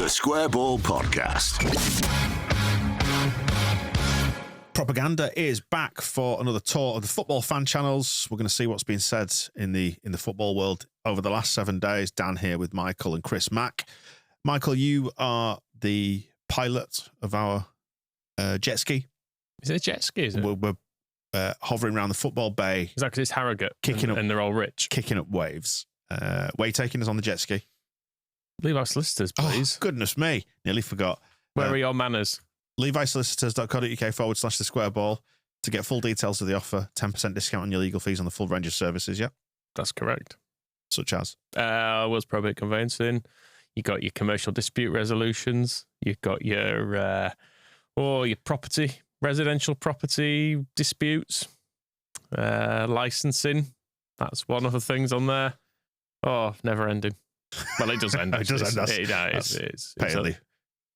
The Square Ball Podcast. Propaganda is back for another tour of the football fan channels. We're going to see what's been said in the football world over the last 7 days. Dan here with Michael and Chris Mack. Michael, you are the pilot of our jet ski. Is it a jet ski? Is it? We're hovering around the football bay. Is that because it's Harrogate and they're all rich? Kicking up waves. Where are you taking us on the jet ski? Levi Solicitors, please. Oh, goodness me. Nearly forgot. Where are your manners? LeviSolicitors.co.uk/the square ball to get full details of the offer. 10% discount on your legal fees on the full range of services, yeah? That's correct. Such as? Wills Probate Conveyancing. You got your commercial dispute resolutions. You've got your property, residential property disputes, licensing. That's one of the things on there. Oh, never ending. Well, it does end. It does end. It's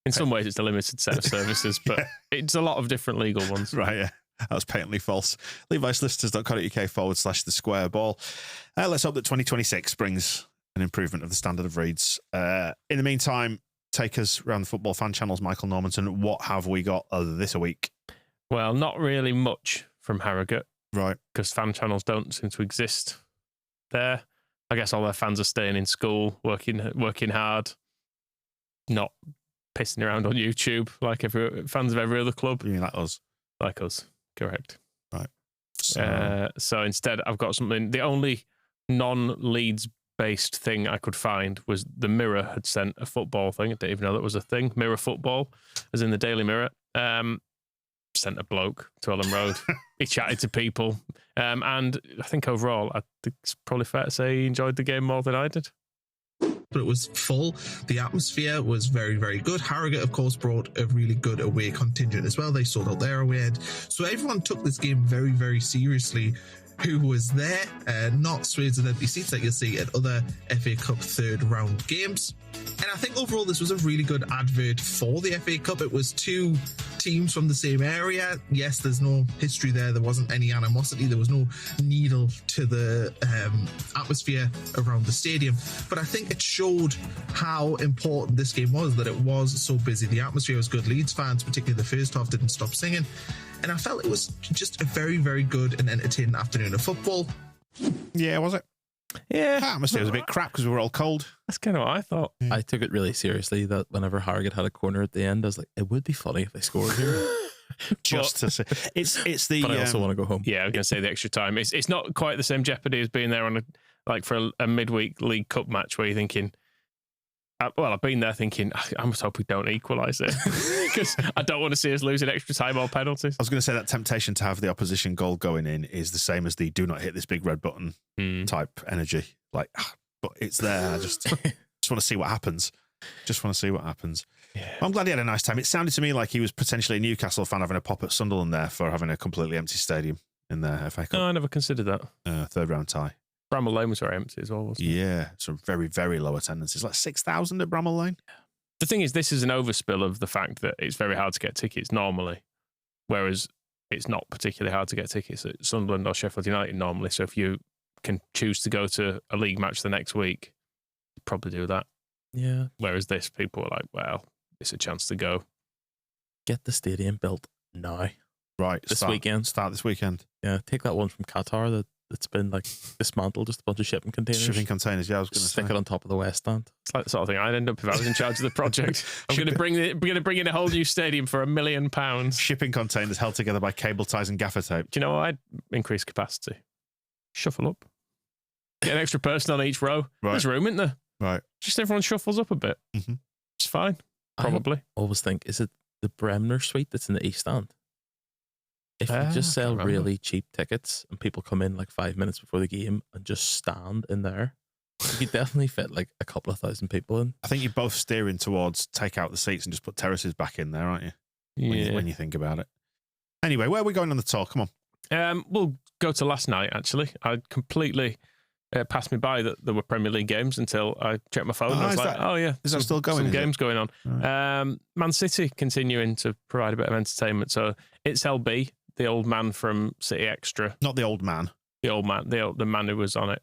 in some ways, it's a limited set of services, but it's a lot of different legal ones. Right, yeah. That was patently false. LeviSolicitors.co.uk/the square ball. Let's hope that 2026 brings an improvement of the standard of reads. In the meantime, take us around the football fan channels, Michael Normanton. What have we got this week? Well, not really much from Harrogate. Right. Because fan channels don't seem to exist there. I guess all their fans are staying in school, working hard, not pissing around on YouTube like fans of every other club. You mean like us? Like us, correct. Right. So instead, I've got something. The only non-Leeds-based thing I could find was the Mirror had sent a football thing. I didn't even know that was a thing. Mirror Football, as in the Daily Mirror. Sent a bloke to Ellen Road. He chatted to people. And I think overall, I think it's probably fair to say he enjoyed the game more than I did. But it was full. The atmosphere was very, very good. Harrogate, of course, brought a really good away contingent as well. They sold out their away end. So everyone took this game very, very seriously. Who was there, not swathes and empty seats that you'll see at other FA Cup third round games. And I think overall this was a really good advert for the FA Cup. It was two teams from the same area. Yes, there's no history there. There wasn't any animosity. There was no needle to the atmosphere around the stadium. But I think it showed how important this game was, that it was so busy. The atmosphere was good. Leeds fans, particularly the first half, didn't stop singing. And I felt it was just a very, very good and entertaining afternoon of football. Yeah, was it? Yeah. The atmosphere was a bit crap because we were all cold. That's kind of what I thought. Yeah. I took it really seriously that whenever Harrogate had a corner at the end, I was like, it would be funny if they scored here. Just to say. It's the... But I also want to go home. Yeah, I was going to say the extra time. It's not quite the same jeopardy as being there on for a midweek League Cup match where you're thinking... I've been there thinking, I must hope we don't equalise it because I don't want to see us losing extra time or penalties. I was going to say that temptation to have the opposition goal going in is the same as the do not hit this big red button type energy. But it's there. I just want to see what happens. Just want to see what happens. Yeah. I'm glad he had a nice time. It sounded to me like he was potentially a Newcastle fan having a pop at Sunderland there for having a completely empty stadium in their FA Cup. No, I never considered that. Third round tie. Bramall Lane was very empty as well, wasn't it? Yeah, some very, very low attendances, like 6,000 at Bramall Lane. The thing is, this is an overspill of the fact that it's very hard to get tickets normally, whereas it's not particularly hard to get tickets at Sunderland or Sheffield United normally. So if you can choose to go to a league match the next week, you probably do that. Yeah. Whereas this, people are like, well, it's a chance to go. Get the stadium built now. Right. This weekend. Start this weekend. Yeah, take that one from Qatar that's been dismantled, just a bunch of shipping containers. Shipping containers, yeah, I was going to say. Stick it on top of the West Stand. It's like the sort of thing I'd end up if I was in charge of the project. I'm going to bring in a whole new stadium for £1 million. Shipping containers held together by cable ties and gaffer tape. Do you know what? I'd increase capacity. Shuffle up. Get an extra person on each row. Right. There's room, isn't there? Right. Just everyone shuffles up a bit. Mm-hmm. It's fine. Probably. I always think, is it the Bremner suite that's in the East Stand? If you just sell really cheap tickets and people come in like 5 minutes before the game and just stand in there, you could definitely fit like a couple of thousand people in. I think you're both steering towards take out the seats and just put terraces back in there, aren't you? Yeah. When you think about it. Anyway, where are we going on the tour? Come on. We'll go to last night, actually. I completely passed me by that there were Premier League games until I checked my phone and I was like, oh yeah. Is that still going? Some games going on. Right. Man City continuing to provide a bit of entertainment. So it's LB, the old man from City Extra. Not the old man. The old man, the man who was on it.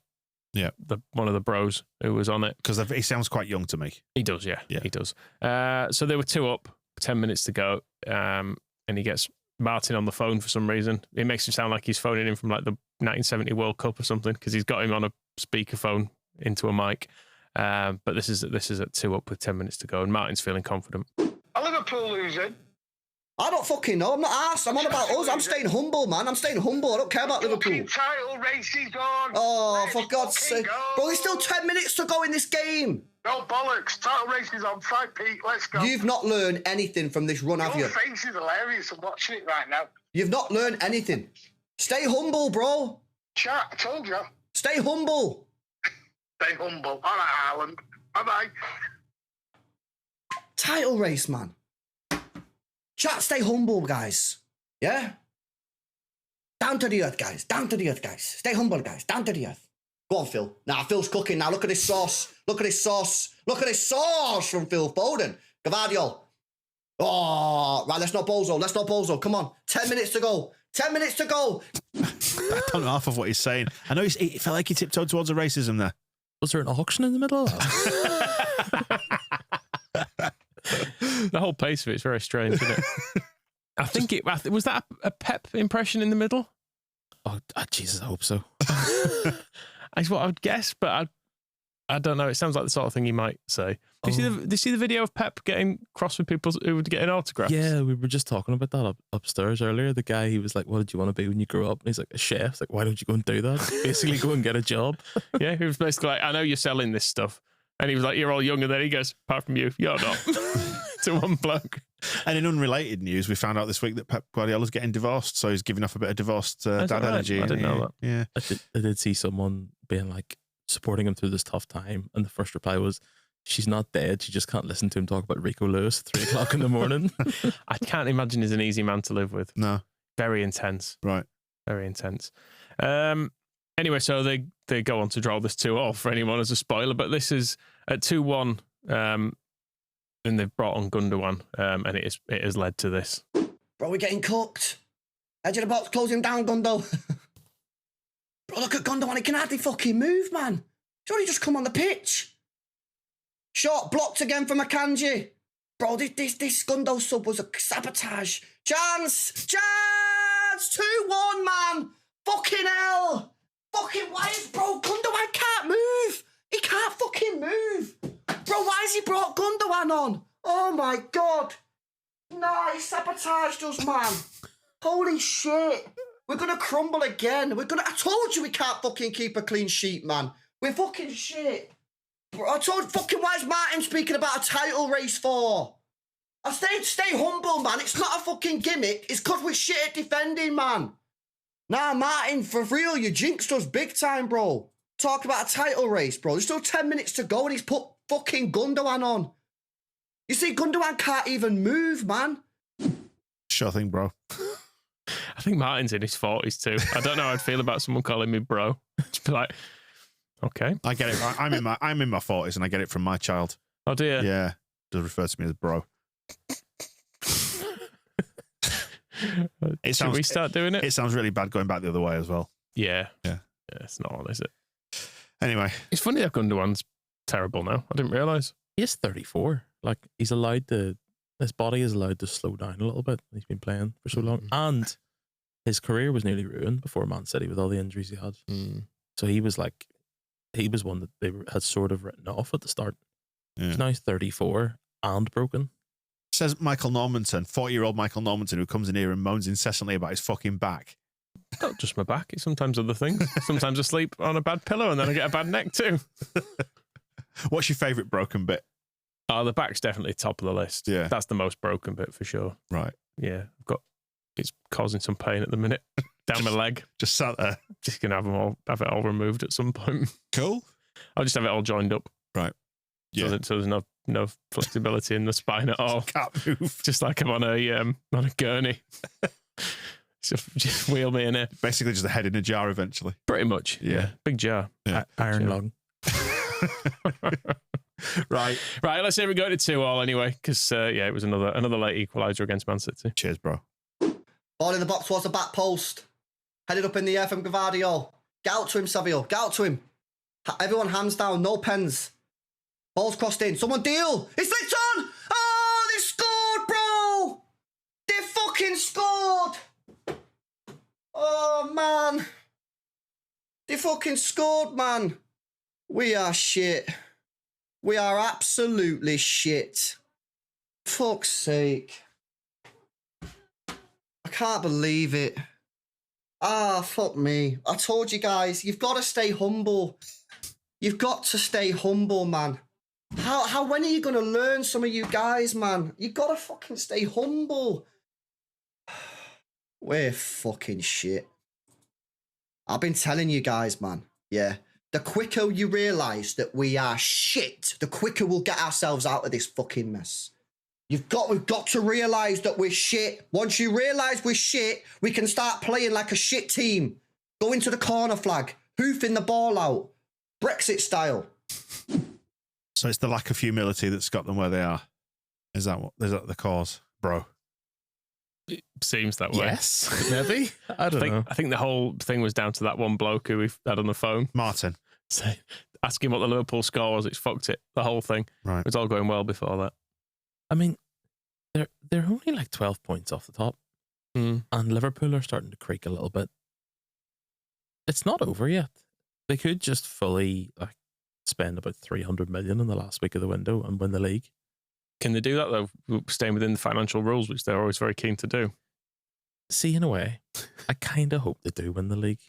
one of the bros who was on it. Because he sounds quite young to me. He does, yeah. He does. So they were 2 up, 10 minutes to go, and he gets Martin on the phone for some reason. It makes him sound like he's phoning in from like the 1970 World Cup or something, because he's got him on a speakerphone into a mic. But this is at 2 up with 10 minutes to go, and Martin's feeling confident. Are Liverpool losing? I don't fucking know. I'm not arsed. I'm on about us. I'm staying humble, man. I'm staying humble. I don't care about Liverpool. Title race is on. Oh, for God's sake. Bro, there's still 10 minutes to go in this game. No bollocks. Title race is on. Fight, Pete. Let's go. You've not learned anything from this run, have you? Your face is hilarious. I'm watching it right now. You've not learned anything. Stay humble, bro. Chat, I told you. Stay humble. Stay humble. All right, Ireland. Bye-bye. Title race, man. Chat, stay humble, guys. Yeah? Down to the earth, guys. Down to the earth, guys. Stay humble, guys. Down to the earth. Go on, Phil. Now, Phil's cooking now. Look at this sauce. Look at this sauce. Look at this sauce from Phil Foden. Gavardio. Oh, right, let's not bozo. Let's not bozo. Come on. 10 minutes to go. 10 minutes to go. I don't know half of what he's saying. I know it felt like he tiptoed towards a racism there. Was there an auction in the middle of that? The whole pace of it is very strange, isn't it? I think was that a Pep impression in the middle? Oh, Jesus, I hope so. That's what I would guess, but I don't know. It sounds like the sort of thing he might say. Did you see the video of Pep getting cross with people who would get an autograph? Yeah, we were just talking about that upstairs earlier. The guy, he was like, what did you want to be when you grow up? And he's like, a chef. It's like, why don't you go and do that? Basically, go and get a job. Yeah, he was basically like, I know you're selling this stuff. And he was like, you're all young. And then he goes, apart from you, you're not. To one bloke. And in unrelated news, we found out this week that Pep Guardiola's getting divorced. So he's giving off a bit of divorced dad energy. I didn't know that. Yeah. I did see someone being like, supporting him through this tough time. And the first reply was, she's not dead. She just can't listen to him talk about Rico Lewis at 3 o'clock in the morning. I can't imagine he's an easy man to live with. No. Very intense. Right. Very intense. Anyway, so they go on to draw this 2-2 for anyone as a spoiler, but this is at 2-1, and they've brought on Gundogan, and it has led to this. Bro, we're getting cooked. Edge of the box, close him down, Gundo. Bro, look at Gundogan. He can hardly fucking move, man. Surely just come on the pitch. Shot blocked again from Akanji. Bro, this Gundo sub was a sabotage. Chance! 2-1, man! Fucking hell! Fucking why is bro Gundogan can't move? He can't fucking move. Bro, why has he brought Gundogan on? Oh my God. Nah, he sabotaged us, man. Holy shit. We're gonna crumble again. I told you we can't fucking keep a clean sheet, man. We're fucking shit. Bro, I told fucking why is Martin speaking about a title race for? I stay humble, man. It's not a fucking gimmick. It's because we're shit at defending, man. Nah, Martin, for real, you jinxed us big time, bro. Talk about a title race, bro. There's still 10 minutes to go and he's put fucking Gundogan on. You see, Gundogan can't even move, man. Sure thing, bro. I think Martin's in his 40s too. I don't know how I'd feel about someone calling me bro. Just be like, okay. I get it. I'm in my 40s and I get it from my child. Oh dear. Yeah. Does refer to me as bro. Should we start doing it? It sounds really bad going back the other way as well. Yeah. Yeah. It's not on, is it? Anyway. It's funny that Gundogan's terrible now. I didn't realise. He is 34. Like, his body is allowed to slow down a little bit. He's been playing for so long. And his career was nearly ruined before Man City with all the injuries he had. So he was one that they had sort of written off at the start. Yeah. He's now 34 and broken. Says Michael Normanton, 40-year-old Michael Normanton, who comes in here and moans incessantly about his fucking back. Not just my back. It's sometimes other things. Sometimes I sleep on a bad pillow and then I get a bad neck too. What's your favourite broken bit? Oh, the back's definitely top of the list. Yeah. That's the most broken bit for sure. Right. Yeah. It's causing some pain at the minute. Down my leg. Just sat there. Just going to have it all removed at some point. Cool. I'll just have it all joined up. Right. Yeah. So there's no flexibility in the spine at all. Can't move. Just like I'm on a gurney. Just wheel me in it. Basically just a head in a jar eventually. Pretty much. Yeah. Big jar. Yeah. Iron lung. Right. Let's say we go to 2-2 anyway, because it was another late equaliser against Man City. Cheers, bro. Ball in the box towards the back post. Headed up in the air from Gavardio. Get out to him, Savio. Get out to him. Everyone hands down, no pens. Ball's crossed in. Someone deal. It's flicked on. Oh, they scored, bro. They fucking scored. Oh, man. They fucking scored, man. We are shit. We are absolutely shit. Fuck's sake. I can't believe it. Ah, fuck me. I told you guys, you've got to stay humble. You've got to stay humble, man. When are you going to learn, some of you guys, man? You got to fucking stay humble. We're fucking shit. I've been telling you guys, man. Yeah. The quicker you realise that we are shit, the quicker we'll get ourselves out of this fucking mess. We've got to realise that we're shit. Once you realise we're shit, we can start playing like a shit team. Go into the corner flag, hoofing the ball out. Brexit style. So it's the lack of humility that's got them where they are. Is that the cause, bro? It seems that way. Yes, maybe. I don't know. I think the whole thing was down to that one bloke who we've had on the phone. Martin. So ask him what the Liverpool score was. It's fucked it. The whole thing. Right. It was all going well before that. I mean, they're only like 12 points off the top, and Liverpool are starting to creak a little bit. It's not over yet. They could just fully spend about 300 million in the last week of the window and win the league. Can they do that though? Staying within the financial rules, which they're always very keen to do. See, in a way, I kind of hope they do win the league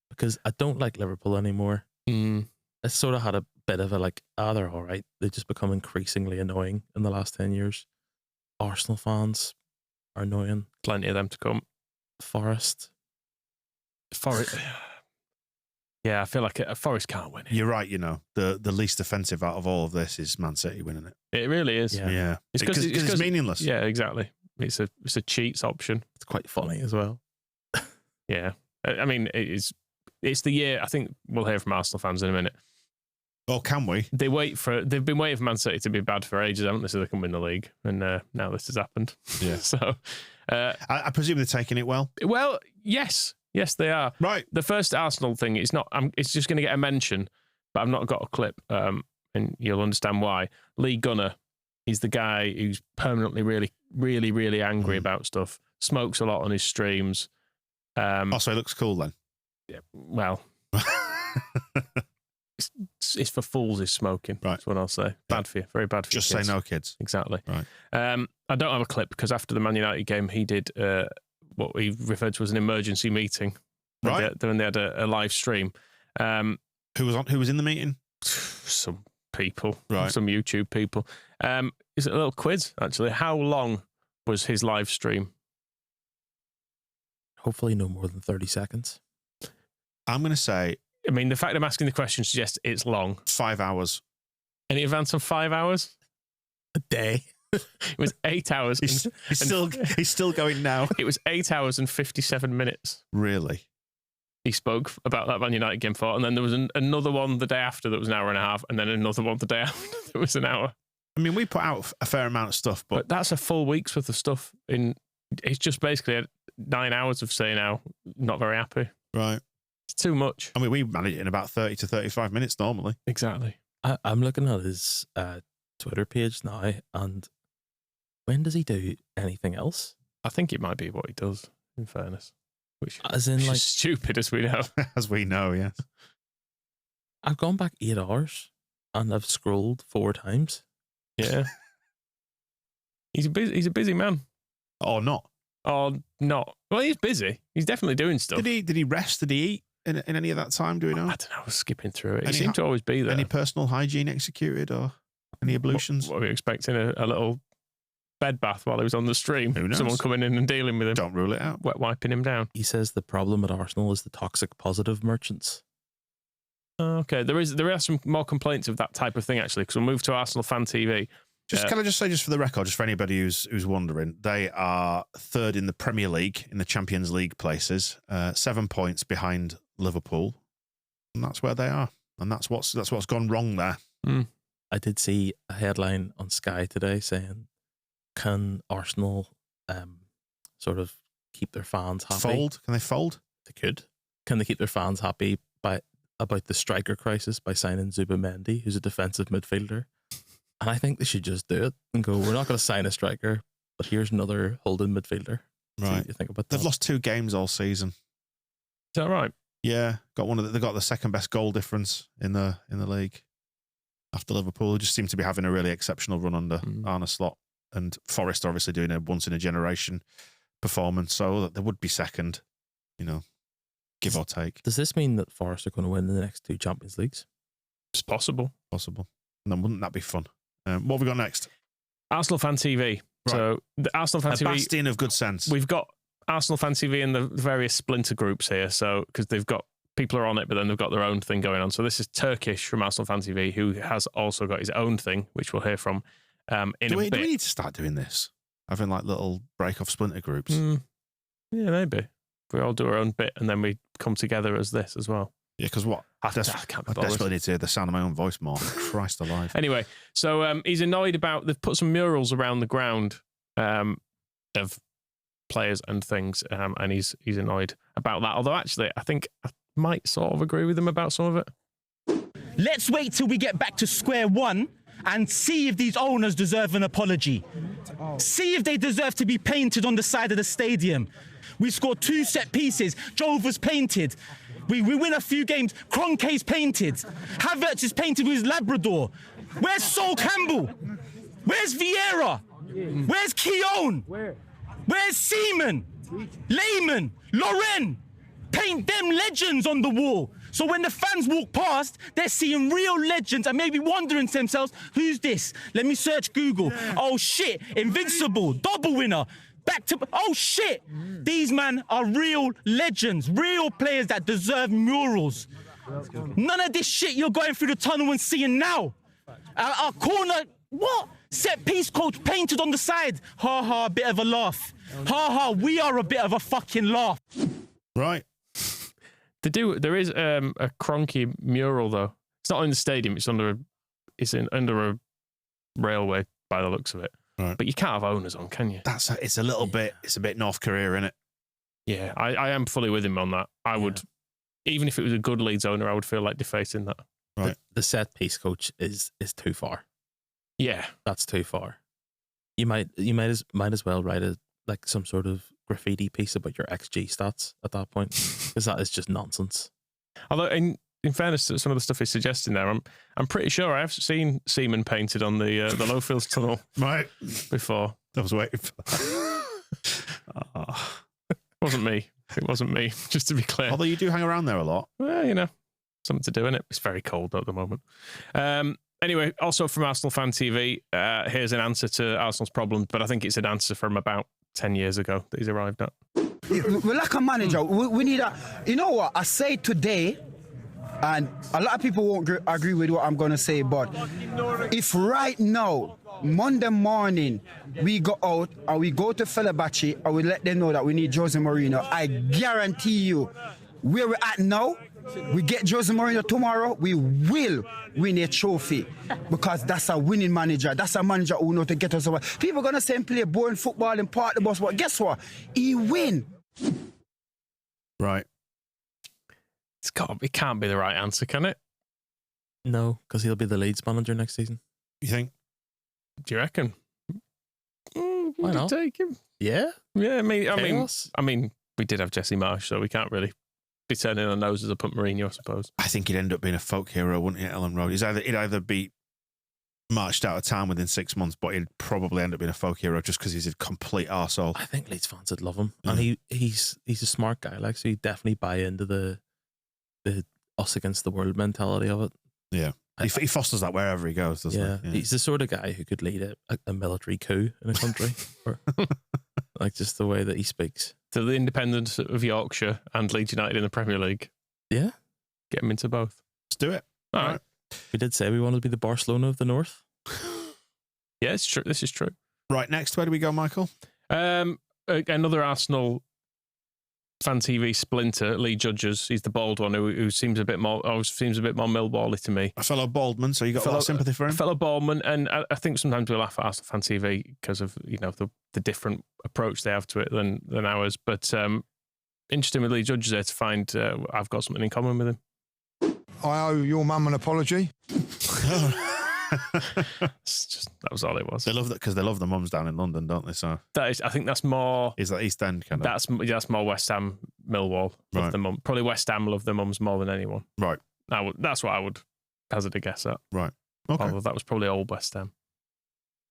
because I don't like Liverpool anymore. I sort of had a bit of a they're all right. They just become increasingly annoying in the last 10 years. Arsenal fans are annoying. Plenty of them to come. Forest. Yeah, I feel like Forest can't win it. You're right, the least offensive out of all of this is Man City winning it. It really is. Yeah. It's because it's meaningless. Yeah, exactly. It's a cheats option. It's quite funny as well. Yeah. I mean, it's the year. I think we'll hear from Arsenal fans in a minute. Oh, can we? They've been waiting for Man City to be bad for ages, haven't they, so they can win the league. And now this has happened. Yeah. So I presume they're taking it well. Well, yes. Yes, they are. Right. The first Arsenal thing, it's not. It's just going to get a mention, but I've not got a clip, and you'll understand why. Lee Gunner, he's the guy who's permanently really, really, really angry about stuff. Smokes a lot on his streams. So he looks cool then. Yeah, well, it's for fools. Is smoking. Right. That's what I'll say. Bad for you. Very bad for you. Just say no, kids. Exactly. Right. I don't have a clip because after the Man United game, he did what he referred to as an emergency meeting. Right. When they had a live stream. Who was in the meeting? Some people. Right. Some YouTube people. It's a little quiz, actually. How long was his live stream? Hopefully no more than 30 seconds. I'm going to say... I mean, the fact I'm asking the question suggests it's long. 5 hours. Any advance on 5 hours? A day. It was 8 hours. He's still going now. It was 8 hours and 57 minutes. Really? He spoke about that Man United game for, and then there was another one the day after that was an hour and a half, and then another one the day after that was an hour. I mean, we put out a fair amount of stuff, but that's a full week's worth of stuff. It's just basically 9 hours of saying how not very happy. Right. It's too much. I mean, we manage it in about 30 to 35 minutes normally. Exactly. I'm looking at his Twitter page now, and when does he do anything else? I think it might be what he does, in fairness. Which is stupid, as we know. As we know, yes. I've gone back 8 hours, and I've scrolled 4 times. Yeah. He's a busy man. Or not. Or not. Well, he's busy. He's definitely doing stuff. Did he rest? Did he eat in any of that time? Do we know? I don't know. I was skipping through it. He seemed to always be there. Any personal hygiene executed or any ablutions? What were we expecting? A little bed bath while he was on the stream? Who knows? Someone coming in and dealing with him. Don't rule it out. Wet wiping him down. He says the problem at Arsenal is the toxic positive merchants. Okay, there are some more complaints of that type of thing, actually, because we'll move to Arsenal Fan TV. Can I just say, just for the record, just for anybody who's wondering, they are third in the Premier League, in the Champions League places, 7 points behind Liverpool, and that's where they are, and that's what's gone wrong there. I did see a headline on Sky today saying, "Can Arsenal sort of keep their fans happy? Fold? Can they fold? They could. Can they keep their fans happy by about the striker crisis by signing Zubimendi, who's a defensive midfielder. And I think they should just do it and go, we're not going to sign a striker, but here's another holding midfielder. Right. You think about They've that? lost 2 games all season. Is that right? Yeah, they got the second best goal difference in the league after Liverpool. Who just seem to be having a really exceptional run under Arne Slot, and Forest obviously doing a once in a generation performance, so they would be second, give or take. Does this mean that Forest are going to win the next 2 Champions Leagues? It's possible. And then wouldn't that be fun? What have we got next? Arsenal Fan TV. Right. So the Arsenal Fan A TV. bastion of good sense. We've got Arsenal Fan TV in the various splinter groups here. So because they've got people are on it, but then they've got their own thing going on. So this is Turkish from Arsenal Fan TV, who has also got his own thing, which we'll hear from in do a we bit. need to start doing this? Having like little break off splinter groups. Yeah, maybe. We all do our own bit and then we come together as this as well. Yeah, because what? I can't be bothered. desperately need to hear the sound of my own voice more. Christ alive. Anyway, so he's annoyed about they've put some murals around the ground of players and things, and he's annoyed about that. Although actually, I think I might sort of agree with him about some of it. Let's wait till we get back to square one and see if these owners deserve an apology. See if they deserve to be painted on the side of the stadium. We scored 2 set pieces. Jove was painted. We win a few games. Kroenke's painted. Havertz is painted with his Labrador. Where's Sol Campbell? Where's Vieira? Where's Keown? Where's Seaman? Lehman? Loren? Paint them legends on the wall. So when the fans walk past, they're seeing real legends and maybe wondering to themselves, who's this? Let me search Google. Oh shit, Invincible, double winner. Back to, oh shit, these men are real legends, real players that deserve murals. None of this shit you're going through the tunnel and seeing now. Our corner, what? Set piece coach painted on the side. Ha ha, a bit of a laugh. Ha ha, we are a bit of a fucking laugh. Right. There is a Kroenke mural though. It's not in the stadium. It's under a railway by the looks of it. Right. But you can't have owners on, can you? It's a bit North Korea, isn't it? Yeah, I am fully with him on that. I would, even if it was a good Leeds owner, I would feel like defacing that. Right. The set piece coach is too far. Yeah, That's too far. You might as well write some sort of graffiti piece about your XG stats at that point, because that is just nonsense. Although in fairness to some of the stuff he's suggesting there, I'm pretty sure I have seen Seaman painted on the Lowfields tunnel Right. before. I was waiting for that. It wasn't me. It wasn't me, just to be clear. Although you do hang around there a lot. Well, something to do in it. It's very cold at the moment. Anyway, also from Arsenal Fan TV, here's an answer to Arsenal's problem, but I think it's an answer from about 10 years ago that he's arrived at. We're like a manager. We need a... You know what? I say today, and a lot of people won't agree with what I'm going to say, but if right now, Monday morning, we go out and we go to Fenerbahce and we let them know that we need Jose Mourinho, I guarantee you, where we're at now, we get Jose Mourinho tomorrow, we will win a trophy, because that's a winning manager. That's a manager who knows to get us over. People are going to say him play boring football and part the bus, but guess what? He win. Right. It can't be the right answer, can it? No, because he'll be the Leeds manager next season. You think? Do you reckon? Why not? Take him? Yeah. Yeah, Chaos. I mean, we did have Jesse Marsh, so we can't really be turning our noses up at Mourinho, I suppose. I think he'd end up being a folk hero, wouldn't he, at Ellen Road? He'd either be marched out of town within 6 months, but he'd probably end up being a folk hero just because he's a complete arsehole. I think Leeds fans would love him, and he's a smart guy. Like, so he'd definitely buy into the us against the world mentality of it. Yeah. He fosters that wherever he goes, doesn't he? Yeah. He's the sort of guy who could lead a military coup in a country. or, like, just the way that he speaks. To the independence of Yorkshire and Leeds United in the Premier League. Yeah. Get him into both. Let's do it. All right. We did say we wanted to be the Barcelona of the North. Yeah, it's true. This is true. Right, next, where do we go, Michael? Another Arsenal Fan TV splinter, Lee Judges. He's the bald one who seems a bit more Millwall-y to me. A fellow Baldman, so you got a lot of sympathy for him? A fellow Baldman, and I think sometimes we laugh at Arsenal Fan TV because of the different approach they have to it than ours. But interesting with Lee Judges there to find I've got something in common with him. I owe your mum an apology. That was all it was. They love that because they love the mums down in London, don't they? So That is, I think that's more. Is that East End kind of? That's more West Ham, Millwall. Love Right. the mum. Probably West Ham love the mums more than anyone. Right. That's what I would hazard a guess at. Right. Okay. Although that was probably old West Ham.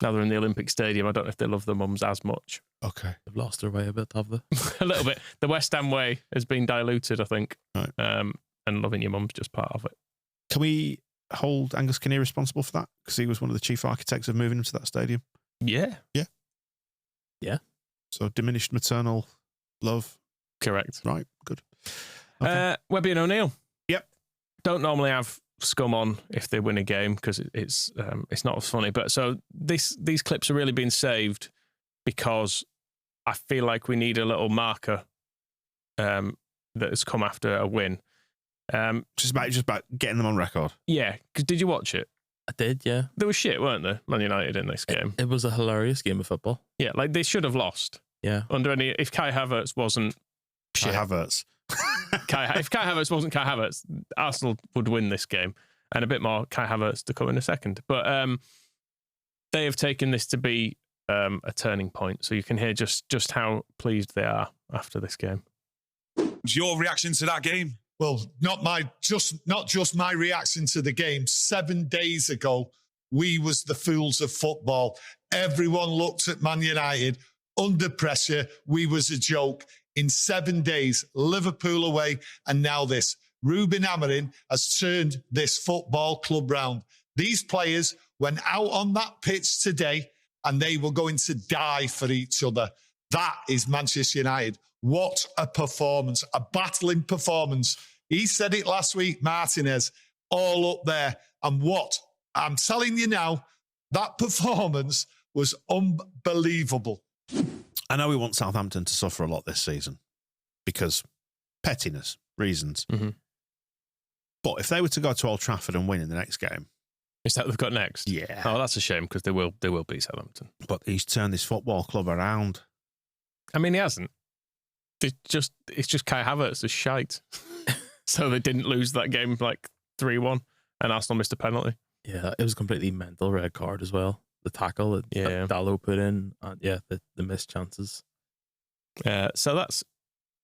Now they're in the Olympic Stadium. I don't know if they love the mums as much. Okay. They've lost their way a bit, have they? A little bit. The West Ham way has been diluted, I think. Right. And loving your mum's just part of it. Can we hold Angus Kinnear responsible for that? Because he was one of the chief architects of moving him to that stadium. Yeah. Yeah. So diminished maternal love. Correct. Right. Good. Okay. Webby and O'Neill. Yep. Don't normally have scum on if they win a game because it's not as funny. But so these clips are really being saved because I feel like we need a little marker that has come after a win. Just about getting them on record. Yeah. Because did you watch it? I did, yeah. There was shit, weren't there? Man United in this game. It was a hilarious game of football. Yeah, like they should have lost. Yeah. If Kai Havertz wasn't shit. Kai Havertz. If Kai Havertz wasn't Kai Havertz, Arsenal would win this game. And a bit more Kai Havertz to come in a second. But they have taken this to be a turning point. So you can hear just how pleased they are after this game. Your reaction to that game? Well, not just my reaction to the game. 7 days ago, we was the fools of football. Everyone looked at Man United under pressure. We was a joke. In 7 days, Liverpool away, and now this. Ruben Amorim has turned this football club round. These players went out on that pitch today, and they were going to die for each other. That is Manchester United. What a performance, a battling performance. He said it last week, Martinez, all up there. And what I'm telling you now, that performance was unbelievable. I know we want Southampton to suffer a lot this season because pettiness, reasons. Mm-hmm. But if they were to go to Old Trafford and win in the next game. Is that what they've got next? Yeah. Oh, that's a shame because they will beat Southampton. But he's turned this football club around. I mean, he hasn't. It's just Kai Havertz is shite. So they didn't lose that game like 3-1 and Arsenal missed a penalty. Yeah, it was a completely mental red card as well. The tackle that Dallo put in, and the missed chances. So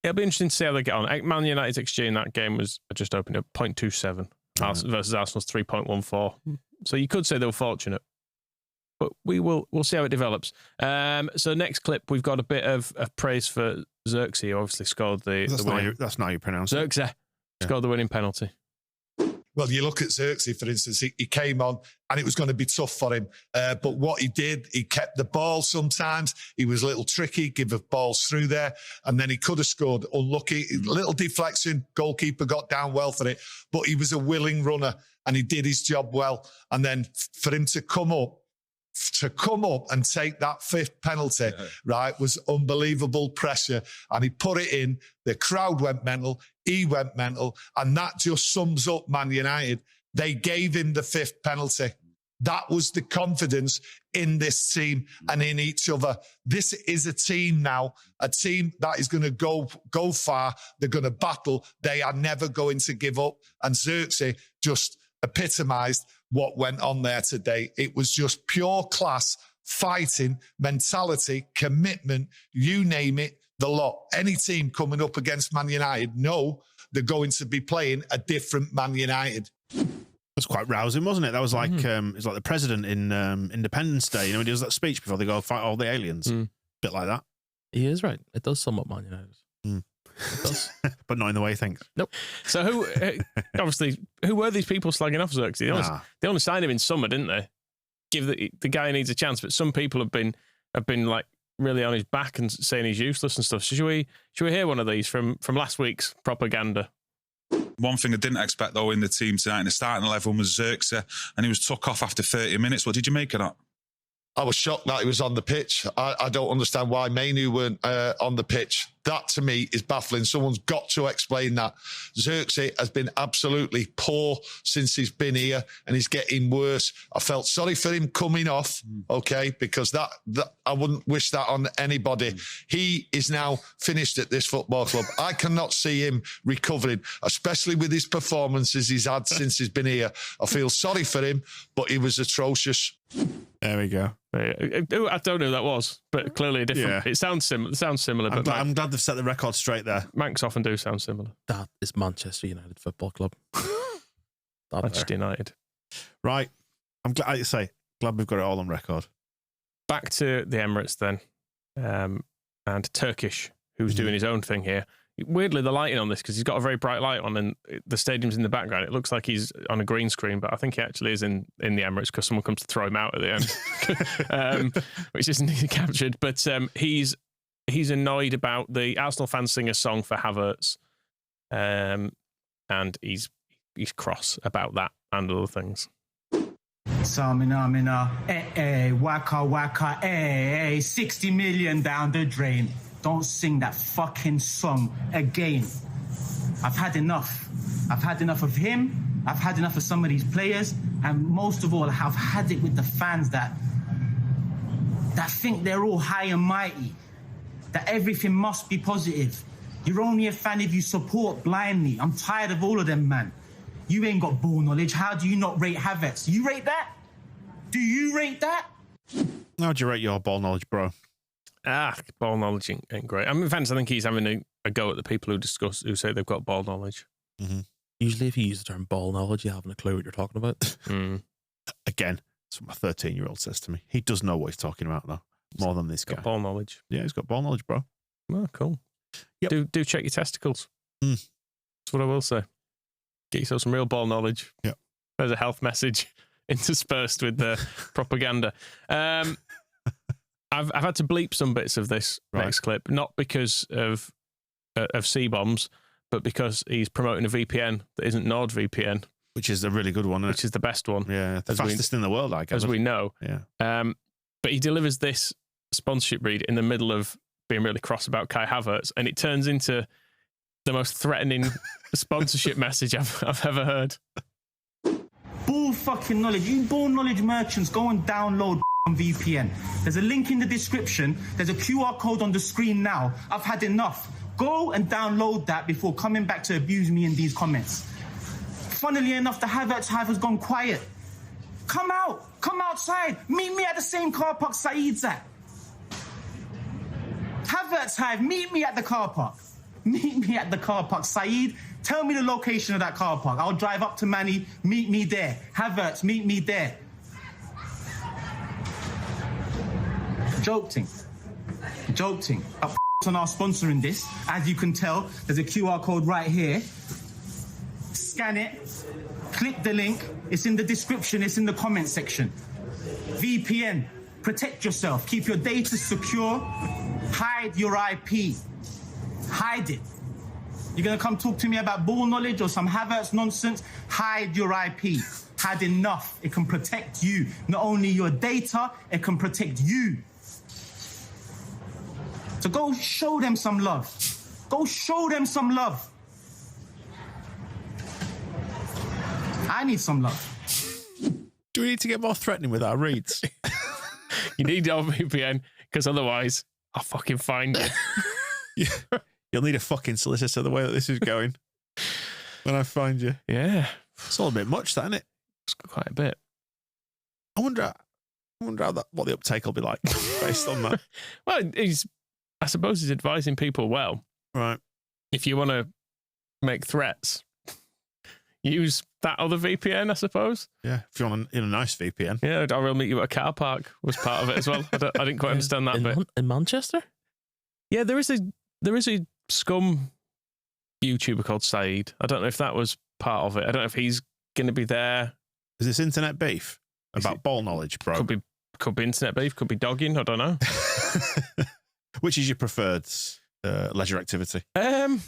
it'll be interesting to see how they get on. Man United's XG in that game was just opened at 0.27 versus Arsenal's 3.14. So you could say they were fortunate. But we'll see how it develops. So next clip, we've got a bit of praise for Xerxes, who obviously scored the winning. That's not how you pronounce it. Xerxes scored the winning penalty. Well, you look at Xerxes, for instance, he came on and it was going to be tough for him. But what he did, he kept the ball sometimes. He was a little tricky, give balls through there. And then he could have scored. Unlucky, little deflection. Goalkeeper got down well for it. But he was a willing runner and he did his job well. And then for him to come up and take that fifth penalty, right, was unbelievable pressure. And he put it in. The crowd went mental. He went mental. And that just sums up Man United. They gave him the fifth penalty. That was the confidence in this team and in each other. This is a team now, a team that is going to go far. They're going to battle. They are never going to give up. And Xerxes just epitomised what went on there today. It was just pure class, fighting, mentality, commitment, you name it, the lot. Any team coming up against Man United know they're going to be playing a different Man United. It was quite rousing, wasn't it? That was like it's like the president in Independence Day. You know, he does that speech before they go fight all the aliens. Bit like that. He is right. It does sum up Man United. It does. But not in the way he thinks. Nope. So who were these people slagging off Xerxes? They only signed him in summer, didn't they? Give the guy needs a chance. But some people have been like really on his back and saying he's useless and stuff. So should we hear one of these from last week's propaganda? One thing I didn't expect, though, in the team tonight, in the starting 11 was Xerxes, and he was took off after 30 minutes. What did you make of that? I was shocked that he was on the pitch. I don't understand why Mainu weren't on the pitch. That to me is baffling. Someone's got to explain that. Xerxes has been absolutely poor since he's been here, and he's getting worse. I felt sorry for him coming off, okay, because that I wouldn't wish that on anybody. He is now finished at this football club. I cannot see him recovering, especially with his performances he's had since he's been here. I feel sorry for him, but he was atrocious. There we go. I don't know who that was, but clearly a different. Yeah. It sounds similar. But I'm glad they've set the record straight there. Mancs often do sound similar. That is Manchester United Football Club. Manchester United. Right. I'm glad, like you say, glad we've got it all on record. Back to the Emirates then, and Turkish, who's doing his own thing here. Weirdly, the lighting on this, because he's got a very bright light on and the stadium's in the background. It looks like he's on a green screen, but I think he actually is in the Emirates because someone comes to throw him out at the end, which isn't captured. But he's annoyed about the Arsenal fans sing a song for Havertz, and he's cross about that and other things. Samina, waka, 60 million down the drain. Don't sing that fucking song again. I've had enough. I've had enough of him. I've had enough of some of these players. And most of all, I've had it with the fans that think they're all high and mighty, that everything must be positive. You're only a fan if you support blindly. I'm tired of all of them, man. You ain't got ball knowledge. How do you not rate Havertz? You rate that? Do you rate that? How do you rate your ball knowledge, bro? Ball knowledge ain't great. I think he's having a go at the people who say they've got ball knowledge. Mm-hmm. Usually if you use the term ball knowledge, you haven't a clue what you're talking about. Again, that's what my 13-year-old says to me. He does know what he's talking about, though, more than this guy. Got ball knowledge. Yeah, he's got ball knowledge, bro. Oh, cool. Yep. Do check your testicles. That's what I will say. Get yourself some real ball knowledge. Yeah. There's a health message interspersed with the propaganda. I've had to bleep some bits of this next clip, not because of C-bombs, but because he's promoting a VPN that isn't NordVPN. Which is a really good one, Which is the best one. Yeah, the fastest in the world, I guess. As we know. Yeah. But he delivers this sponsorship read in the middle of being really cross about Kai Havertz, and it turns into the most threatening sponsorship message I've ever heard. Ball fucking knowledge. You ball knowledge merchants, go and download VPN. There's a link in the description. There's a QR code on the screen now. I've had enough. Go and download that before coming back to abuse me in these comments. Funnily enough, the Havertz hive has gone quiet. Come out. Come outside. Meet me at the same car park Saeed's at. Havertz hive, meet me at the car park. Meet me at the car park. Saeed, tell me the location of that car park. I'll drive up to Manny. Meet me there. Havertz, meet me there. Joking. Up on our sponsoring this. As you can tell, there's a QR code right here. Scan it. Click the link. It's in the description. It's in the comment section. VPN. Protect yourself. Keep your data secure. Hide your IP. Hide it. You're going to come talk to me about ball knowledge or some Havertz nonsense? Hide your IP. Had enough. It can protect you. Not only your data, it can protect you. So go show them some love. Go show them some love. I need some love. Do we need to get more threatening with our reads? You need your VPN, because otherwise I'll fucking find you. You'll need a fucking solicitor the way that this is going when I find you. Yeah. It's all a bit much, that, isn't it? It's quite a bit. I wonder what the uptake will be like based on that. Well, I suppose he's advising people well. Right. If you want to make threats, use that other VPN, I suppose. Yeah, if you want a nice VPN. Yeah, I will meet you at a car park was part of it as well. I didn't quite understand that bit. In Manchester? Yeah, there is a scum YouTuber called Saeed. I don't know if that was part of it. I don't know if he's going to be there. Is this internet beef about ball knowledge, bro? Could be internet beef. Could be dogging. I don't know. Which is your preferred leisure activity? I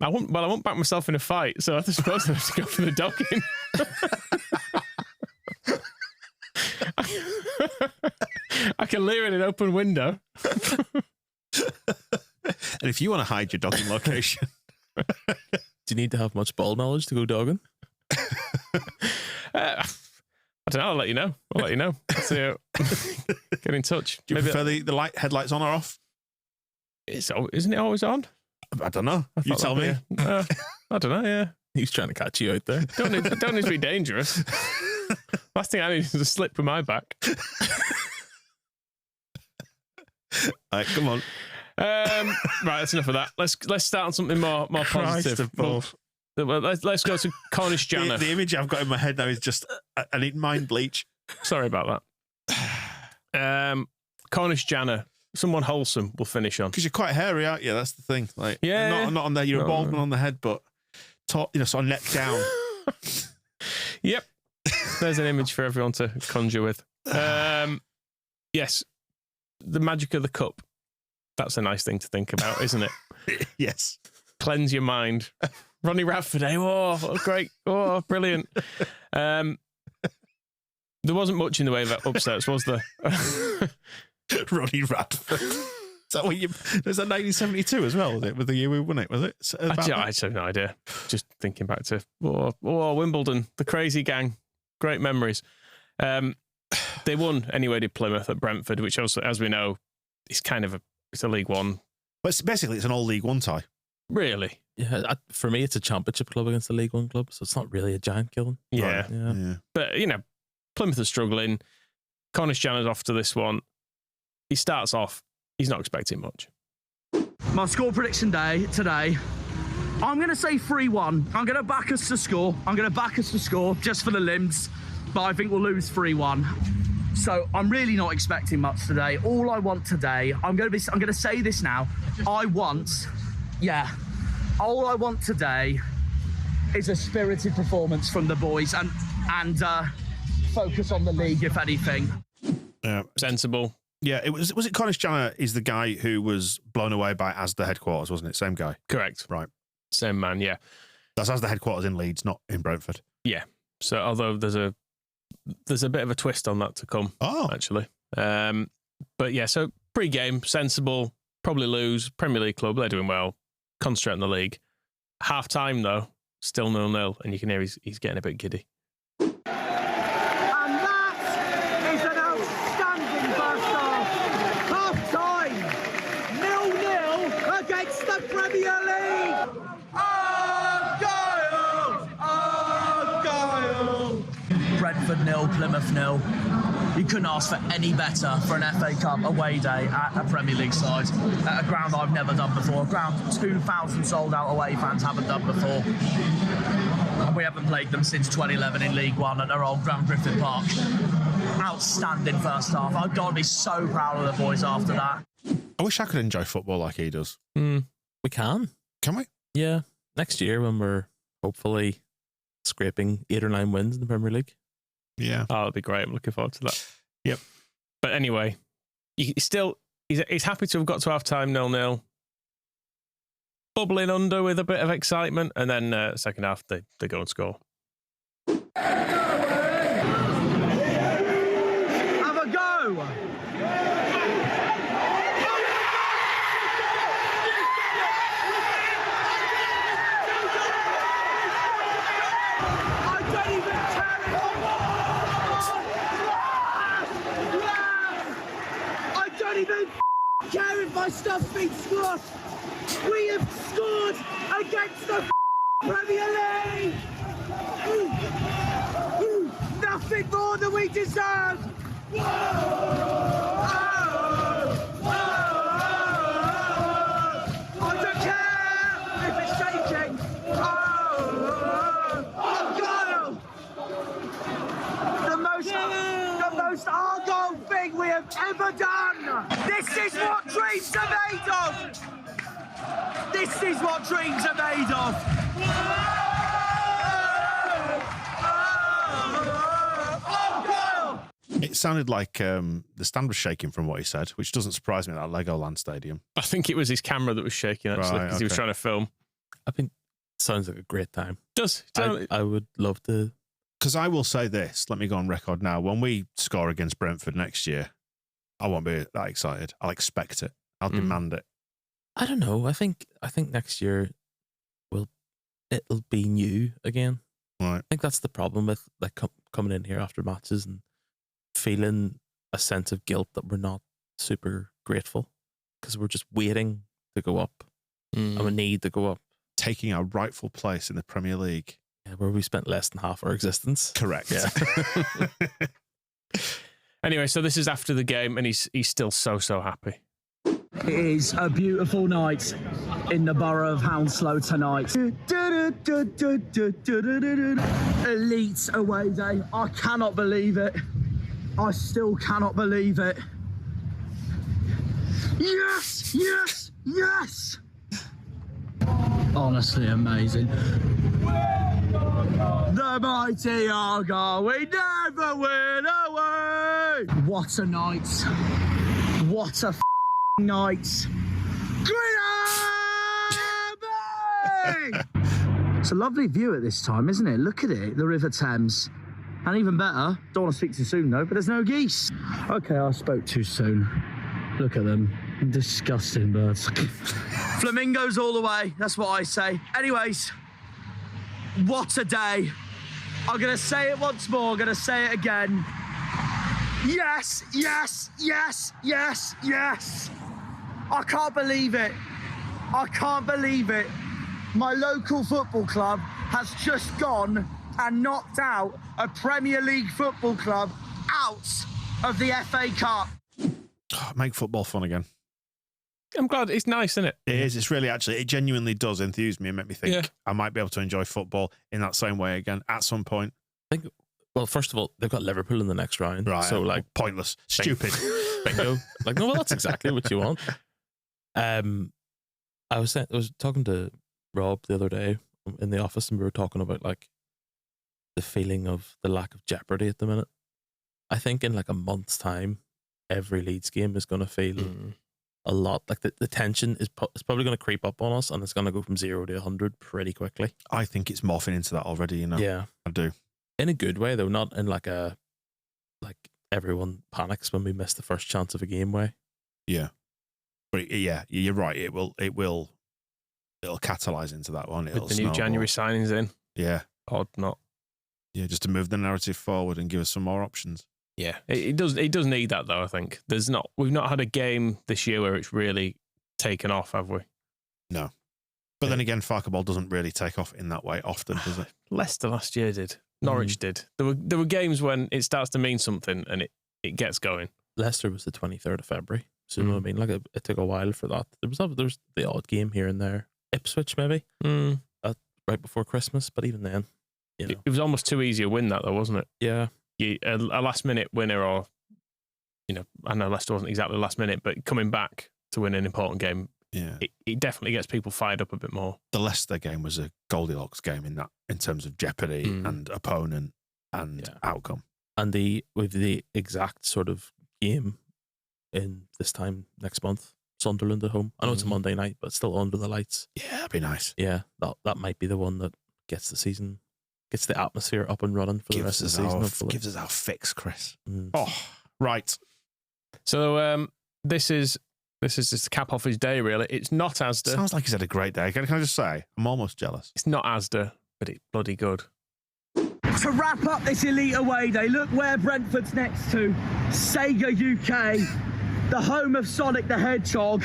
won't back myself in a fight, so I suppose I have to go for the dogging. I can leer in an open window. And if you want to hide your dogging location, do you need to have much ball knowledge to go dogging? I don't know. I'll let you know. So, get in touch. Do you prefer the headlights on or off? Isn't it always on? I don't know. You tell me. I don't know. Yeah, he's trying to catch you out there. Don't need to be dangerous. Last thing I need is a slip from my back. All right, come on. Right, that's enough of that. Let's start on something more positive. Let's go to Cornish Janner. The image I've got in my head now is just I need mind bleach. Sorry about that. Cornish Janner. Someone wholesome will finish on. Because you're quite hairy, aren't you? That's the thing. Like, yeah. Not on there. You're a bald one on the head, but sort of neck down. Yep. There's an image for everyone to conjure with. Yes. The magic of the cup. That's a nice thing to think about, isn't it? Yes. Cleanse your mind. Ronnie Radford, oh, great. Oh, brilliant. There wasn't much in the way of upsets, was there? Ronnie Radford. Is that what you... Was that 1972 as well, was it? With the year we won it, was it? I have no idea. Just thinking back to Wimbledon, the crazy gang. Great memories. They won anyway, did Plymouth at Brentford, which also, as we know, is kind of it's a League One. But basically, it's an all League One tie. Really? Yeah, for me, it's a championship club against a League One club, so it's not really a giant killing. Yeah. Right. Yeah. But, Plymouth are struggling. Cornish Janner's off to this one. He starts off, he's not expecting much. My score prediction day today, I'm going to say 3-1. I'm going to back us to score just for the limbs, but I think we'll lose 3-1. So I'm really not expecting much today. All I want today, I'm going to say this now. All I want today is a spirited performance from the boys and focus on the league, if anything. Yeah. Sensible. Yeah, was it Cornish Janner is the guy who was blown away by Asda headquarters, wasn't it? Same guy. Correct. Right. Same man, yeah. That's Asda headquarters in Leeds, not in Brentford. Yeah. So although there's a bit of a twist on that to come, actually. But yeah, so pre-game, sensible, probably lose, Premier League club, they're doing well, concentrate on the league. Half-time, though, still 0-0, and you can hear he's getting a bit giddy. Brentford 0, Plymouth 0. You couldn't ask for any better for an FA Cup away day at a Premier League side. At a ground I've never done before. A ground 2,000 sold out away fans haven't done before. And we haven't played them since 2011 in League One at their old ground, Griffin Park. Outstanding first half. I've got to be so proud of the boys after that. I wish I could enjoy football like he does. We can. Can we? Yeah. Next year when we're hopefully scraping 8 or 9 wins in the Premier League. Yeah. Oh, it'll be great. I'm looking forward to that. Yep. But anyway, he's happy to have got to half-time 0-0. Bubbling under with a bit of excitement. And then second half, they go and score. Have a go! Care if my stuff's been squashed. We have scored against the Premier League. Nothing more than we deserve. I don't care if it's shaking. The most Argyle thing we have ever done. This is what dreams are made of. This is what dreams are made of. It sounded like the stand was shaking from what he said, which doesn't surprise me at that Legoland Stadium. I think it was his camera that was shaking, actually, because he was trying to film. I think it sounds like a great time. I would love to. Because I will say this, let me go on record now. When we score against Brentford next year, I won't be that excited. I'll expect it. I'll demand it. I don't know. I think next year it'll be new again. Right. I think that's the problem with like coming in here after matches and feeling a sense of guilt that we're not super grateful because we're just waiting to go up and we need to go up. Taking our rightful place in the Premier League. Yeah, where we spent less than half our existence. Correct. Yeah. Anyway, so this is after the game and he's still so happy. It is a beautiful night in the borough of Hounslow tonight. Elite away day. I cannot believe it. I still cannot believe it. Yes, yes, yes. Honestly amazing. The mighty Argyle, we never win away. What a night. What a night. It's a lovely view at this time, isn't it? Look at it, the River Thames. And even better, don't want to speak too soon though, but there's no geese. Okay, I spoke too soon. Look at them. Disgusting birds. Flamingos all the way, that's what I say. Anyways, what a day. I'm going to say it once more, I'm going to say it again. Yes, yes, yes, yes, yes. I can't believe it. I can't believe it. My local football club has just gone and knocked out a Premier League football club out of the FA Cup. Make football fun again. I'm glad. It's nice, isn't it? It is. It's really it genuinely does enthuse me and make me think I might be able to enjoy football in that same way again at some point. I think, well, first of all, they've got Liverpool in the next round. Right. So, like, pointless. Stupid. Bingo. Like, no, well, that's exactly what you want. I was talking to Rob the other day in the office and we were talking about, like, the feeling of the lack of jeopardy at the minute. I think in, like, a month's time, every Leeds game is going to feel a lot like the tension is probably going to creep up on us and it's going to go from 0 to 100 pretty quickly. I think it's morphing into that already, you know. Yeah, I do. In a good way though, not in like everyone panics when we miss the first chance of a game way. Yeah, but yeah, you're right. It'll catalyze into that one. With the new January signings in. Yeah, odd not. Yeah, just to move the narrative forward and give us some more options. Yeah, it does need that though. I think we've not had a game this year where it's really taken off, have we? No, but then again, Farkaball doesn't really take off in that way often, does it? Leicester last year did. Norwich did. There were games when it starts to mean something and it gets going. Leicester was the 23rd of February. So you know what I mean? Like it took a while for that. There was the odd game here and there. Ipswich maybe right before Christmas, but even then, you know. It was almost too easy a win that though, wasn't it? Yeah. A last minute winner, or I know Leicester wasn't exactly last minute, but coming back to win an important game, it definitely gets people fired up a bit more. The Leicester game was a Goldilocks game in terms of jeopardy and opponent and outcome. And with the exact sort of game in this time next month, Sunderland at home. I know it's a Monday night, but still under the lights. Yeah, that'd be nice. Yeah, that might be the one that gets the atmosphere up and running for the rest of the season. Gives us our fix, Chris. Oh, right. So this is just to cap off his day, really. It's not Asda. Sounds like he's had a great day. Can I just say, I'm almost jealous. It's not Asda, but it's bloody good. To wrap up this elite away day, look where Brentford's next to. Sega UK, the home of Sonic the Hedgehog.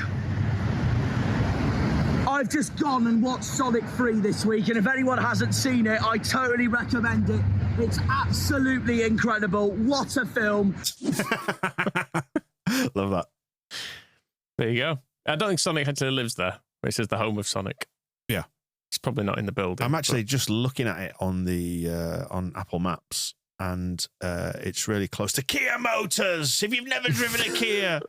I've just gone and watched Sonic 3 this week, and if anyone hasn't seen it, I totally recommend it. It's absolutely incredible. What a film. Love that. There you go. I don't think Sonic actually lives there, but it says the home of Sonic. Yeah. It's probably not in the building. I'm actually just looking at it on the on Apple Maps, and it's really close to Kia Motors. If you've never driven a Kia,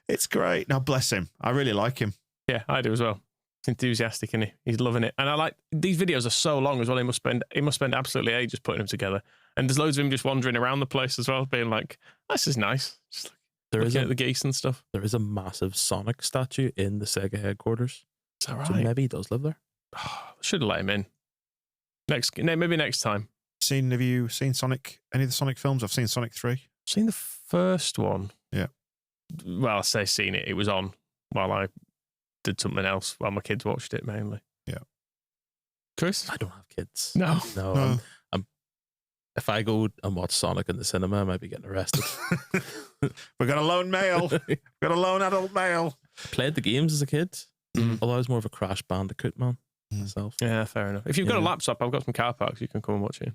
it's great. Now, bless him. I really like him. Yeah, I do as well. He's enthusiastic, isn't he? He's loving it. And I like these videos are so long as well. He must spend absolutely ages putting them together. And there's loads of him just wandering around the place as well, being like, "This is nice." Just looking at the geese and stuff. There is a massive Sonic statue in the Sega headquarters. Is that right? So maybe he does live there. Should have let him in. Maybe next time. Have you seen Sonic? Any of the Sonic films? I've seen Sonic 3. I've seen the first one. Yeah. Well, I say seen it. It was on while I did something else while my kids watched it mainly. Yeah. Chris? I don't have kids. No. No. I'm if I go and watch Sonic in the cinema, I might be getting arrested. We've got a lone male. We've got a lone adult male. Played the games as a kid, although I was more of a Crash Bandicoot man myself. Yeah, fair enough. If you've got a laptop, I've got some car parks. You can come and watch it.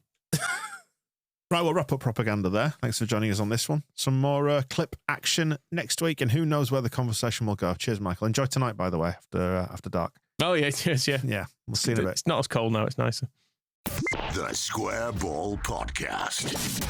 Right, we'll wrap up propaganda there. Thanks for joining us on this one. Some more clip action next week, and who knows where the conversation will go. Cheers, Michael. Enjoy tonight, by the way, after dark. Oh, yeah, cheers, yeah. Yeah, we'll see you in a bit. It's not as cold now. It's nicer. The Square Ball Podcast.